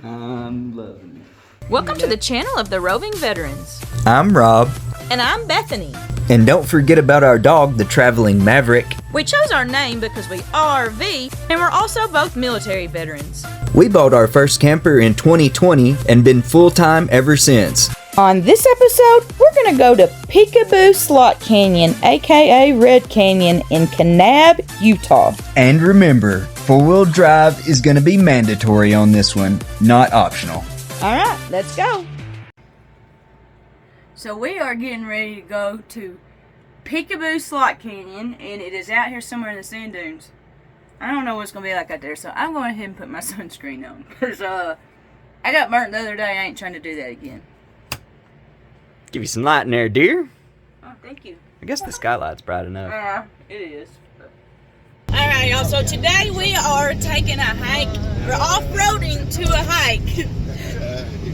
I'm loving it. Welcome to the channel of the Roving Veterans. I'm Rob. And I'm Bethany. And don't forget about our dog, the Traveling Maverick. We chose our name because we RV, and we're also both military veterans. We bought our first camper in 2020 and been full-time ever since. On this episode, we're going to go to Peekaboo Slot Canyon, aka Red Canyon, in Kanab, Utah. And remember, four-wheel drive is going to be mandatory on this one, not optional. All right, let's go. So we are getting ready to go to Peekaboo Slot Canyon, and it is out here somewhere in the sand dunes. I don't know what it's going to be like out there, so I'm going ahead and put my sunscreen on. Because I got burnt the other day. I ain't trying to do that again. Give you some light in there, dear. Oh, thank you. I guess the skylight's bright enough. Yeah, it is. Alright, y'all, so today we are taking a hike. We're off-roading to a hike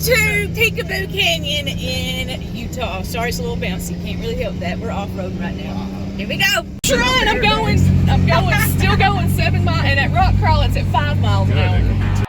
to Peekaboo Canyon in Utah. Sorry, it's a little bouncy. Can't really help that. We're off-roading right now. Here we go. Trying, I'm going, still going 7 miles, and at rock crawl it's at 5 miles an hour.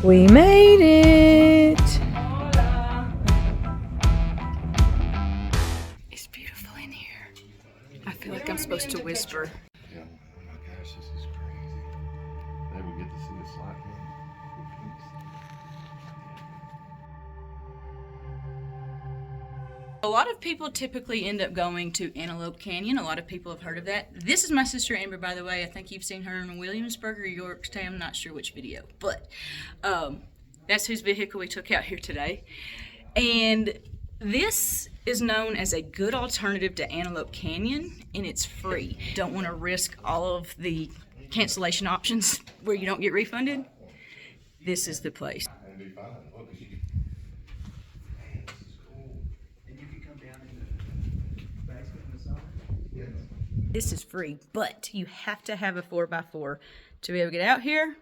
We made it. It's beautiful in here. I feel like I'm supposed to whisper. Yeah, oh my gosh, this is crazy. Then we get to see the slot game. A lot of people typically end up going to Antelope Canyon. A lot of people have heard of that. This is my sister Amber, by the way. I think you've seen her in Williamsburg or Yorktown. I'm not sure which video, but that's whose vehicle we took out here today. And this is known as a good alternative to Antelope Canyon, and it's free. Don't want to risk all of the cancellation options where you don't get refunded. This is the place. This is free, but you have to have a 4x4 to be able to get out here,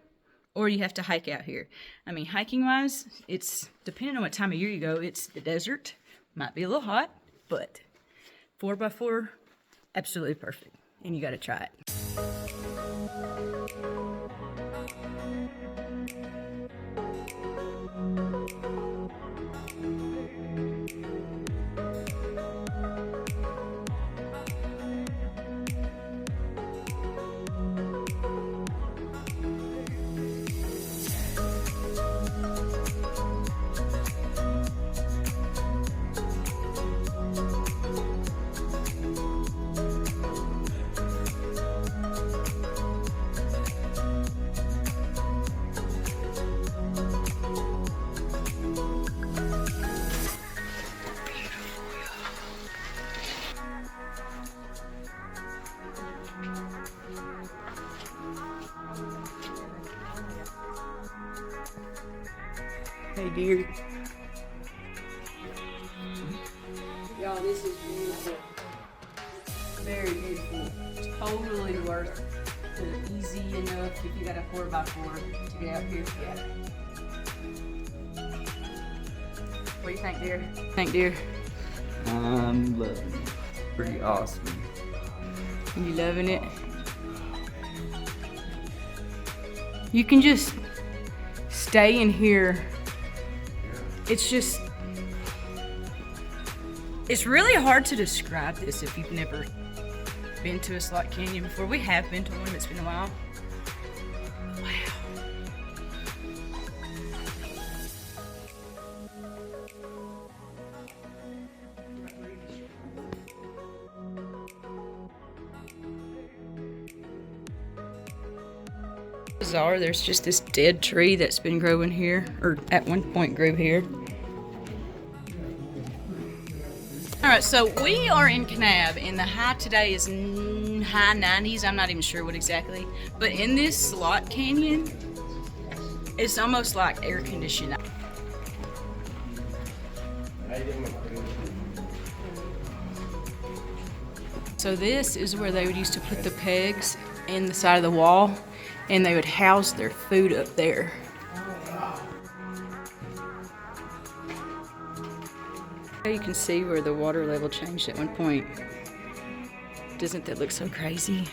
or you have to hike out here. I mean, hiking wise, it's depending on what time of year you go, it's the desert, might be a little hot, but 4x4, absolutely perfect, and you got to try it. Hey dear. Y'all, this is beautiful. Very beautiful. It's totally worth it. Easy enough if you got a 4x4 to get out here. Yeah. What do you think, dear? I'm loving it. Pretty awesome. You loving it? You can just stay in here. It's really hard to describe this if you've never been to a slot canyon before. We have been to one, it's been a while. Wow. Bizarre, there's just this dead tree that's been growing here, or at one point grew here. Alright, so we are in Kanab, and the high today is high 90s. I'm not even sure what exactly. But in this slot canyon, It's almost like air conditioning. So this is where they would used to put the pegs in the side of the wall, and they would house their food up there. You can see where the water level changed at one point. Doesn't that look so crazy?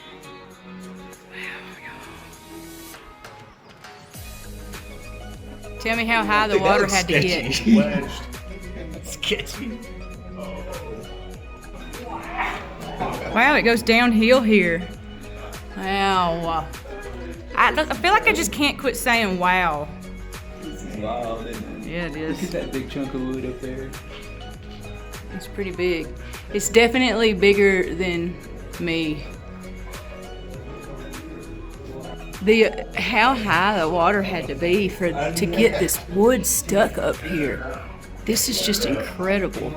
Tell me how high the water had to get. Sketchy. Wow, it goes downhill here. Wow. I feel like I just can't quit saying wow. This is wild, isn't it? Yeah, it is. Look at that big chunk of wood up there. It's pretty big. It's definitely bigger than me. How high the water had to be to get this wood stuck up here. This is just incredible.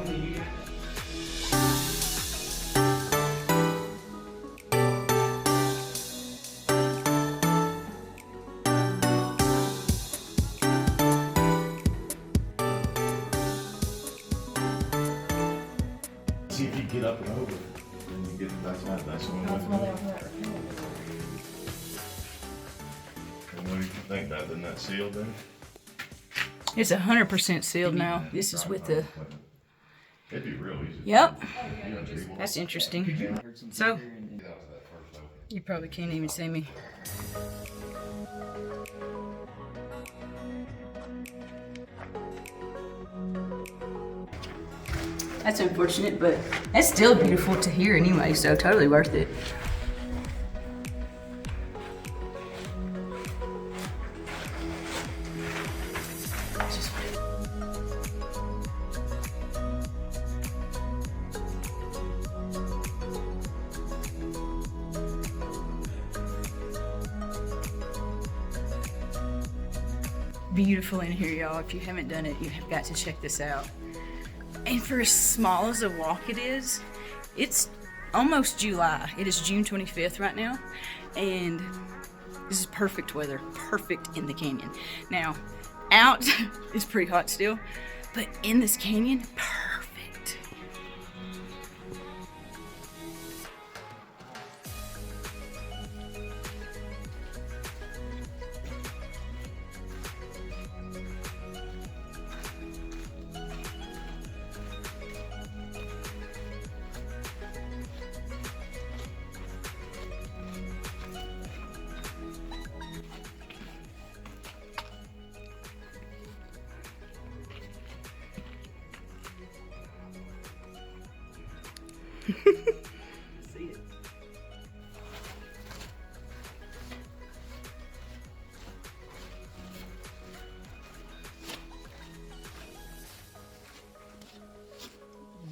See if you get up and over. And you get that's one way. And what do you think about doing that sealed then? It's 100% sealed now. This is with the... It'd be real easy. Yep. That's interesting. So, you probably can't even see me. That's unfortunate, but it's still beautiful to hear anyway, so totally worth it. Beautiful in here, y'all. If you haven't done it, you have got to check this out. And for as small as a walk it is, it's almost July. It is June 25th right now, and this is perfect weather, perfect in the canyon. Now, out is pretty hot still, but in this canyon, perfect. See it.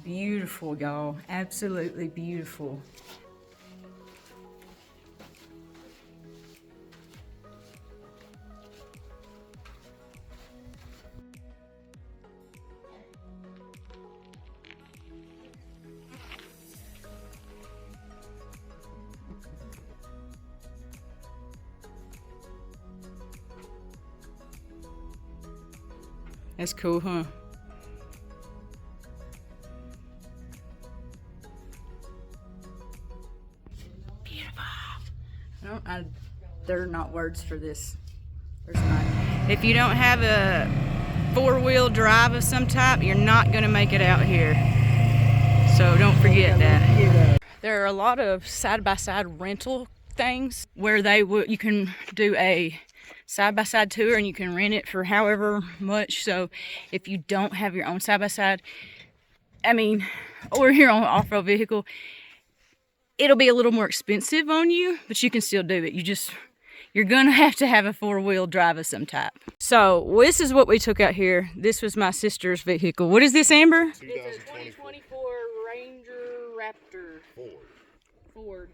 Beautiful, y'all. Absolutely beautiful. That's cool, huh? Beautiful. There are not words for this. There's not. If you don't have a four-wheel drive of some type, you're not gonna make it out here. So don't forget that. There are a lot of side-by-side rental things where you can do a side-by-side tour and you can rent it for however much. So if you don't have your own side-by-side, or your own off-road vehicle, it'll be a little more expensive on you, but you can still do it. You're gonna have to have a four-wheel drive of some type. So this is what we took out here. This was my sister's vehicle. What is this, Amber? It's a 2024 Ranger Raptor. Ford.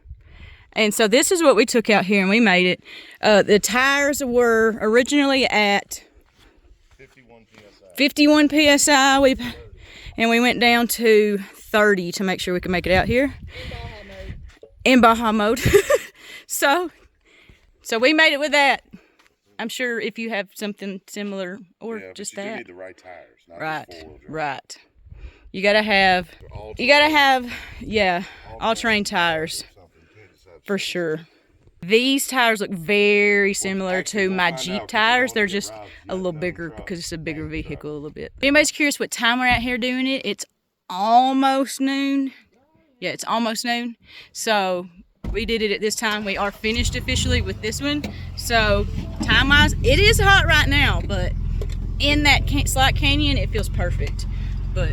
And so this is what we took out here, and we made it. The tires were originally at 51 psi. And we went down to 30 to make sure we could make it out here. In Baja mode. So we made it with that. I'm sure if you have something similar or Yeah, just but you do that. need the right tires, not Right, just four-wheel drive. right. You gotta have, yeah, all-terrain tires for sure. These tires look very similar to my Jeep tires. They're just a little bigger because it's a bigger vehicle a little bit. If anybody's curious what time we're out here doing it, it's almost noon. Yeah, it's almost noon. So we did it at this time. We are finished officially with this one. So time-wise, it is hot right now, but in that slot canyon, it feels perfect. But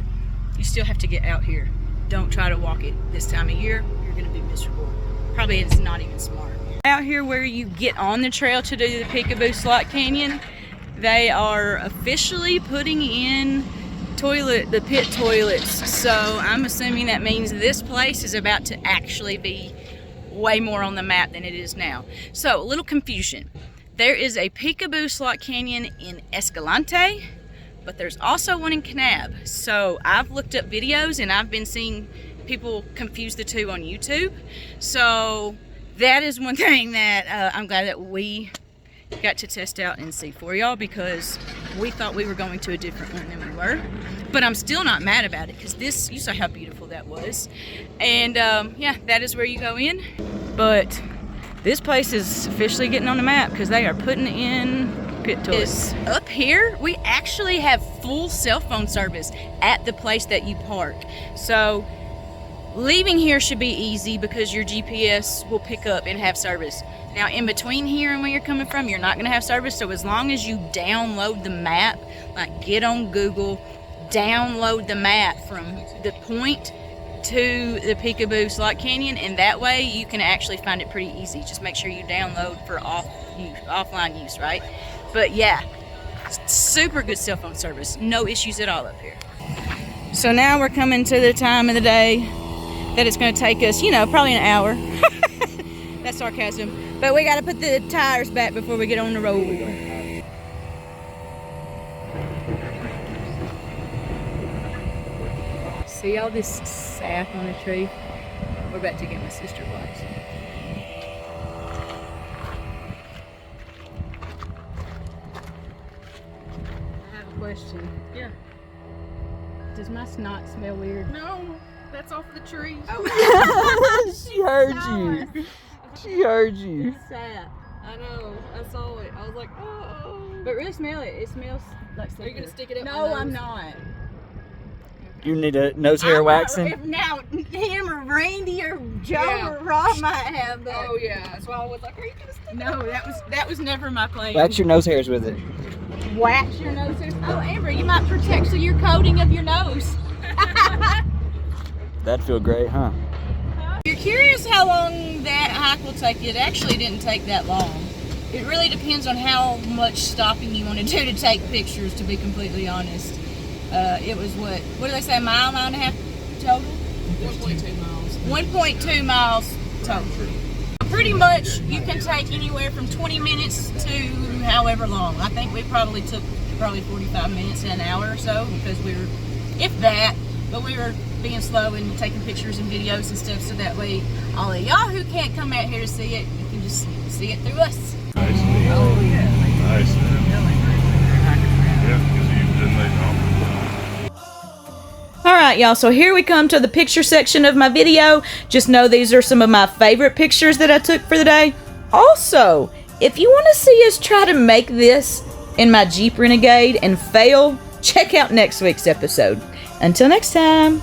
you still have to get out here. Don't try to walk it this time of year. You're gonna be miserable. Probably it's not even smart. Out here where you get on the trail to do the Peekaboo Slot Canyon, they are officially putting in the pit toilets. So I'm assuming that means this place is about to actually be way more on the map than it is now. So a little confusion. There is a Peekaboo Slot Canyon in Escalante, but there's also one in Kanab. So I've looked up videos and I've been seeing people confuse the two on YouTube. So that is one thing that I'm glad that we got to test out and see for y'all, because we thought we were going to a different one than we were. But I'm still not mad about it, because this, you saw how beautiful that was. And yeah, that is where you go in. But this place is officially getting on the map because they are putting in pit toilets. Up here, we actually have full cell phone service at the place that you park. So leaving here should be easy because your GPS will pick up and have service. Now in between here and where you're coming from, you're not going to have service. So as long as you download the map, like get on Google, download the map from the point to the Peekaboo Slot Canyon, and that way you can actually find it pretty easy. Just make sure you download for offline use, right? But yeah, super good cell phone service. No issues at all up here. So now we're coming to the time of the day that it's going to take us, you know, probably an hour. That's sarcasm. But we got to put the tires back before we get on the road. See all this sap on the tree? We're about to get my sister wax. I have a question. Yeah. Does my snot smell weird? No, that's off the trees. She heard you. She heard you. Sap. I know. I saw it. I was like, oh. But really smell it. It smells like Are you gonna stick it up? No, my I'm nose? not. You need a nose hair waxing? Now, him or Randy or Joe Yeah. or Rob might have that. Oh yeah. That's why I was like, are you gonna stick it No, up? that was never my plan. Wax your nose hairs with it. Wax your nose hairs. Oh, Amber, you might protect your coating of your nose. That'd feel great, huh? If you're curious how long that hike will take you, it actually didn't take that long. It really depends on how much stopping you want to do to take pictures, to be completely honest. It was what do they say, a mile and a half total? 1.2 miles. 1.2 miles total. Pretty much you can take anywhere from 20 minutes to however long. I think we probably took 45 minutes to an hour or so, because we were, if that, but we were being slow and taking pictures and videos and stuff, so that way all of y'all who can't come out here to see it, you can just see it through us. Nice. Oh, yeah. Nice. Yeah, because you didn't make all. Alright y'all, so here we come to the picture section of my video. Just know these are some of my favorite pictures that I took for the day. Also, if you want to see us try to make this in my Jeep Renegade and fail, check out next week's episode. Until next time.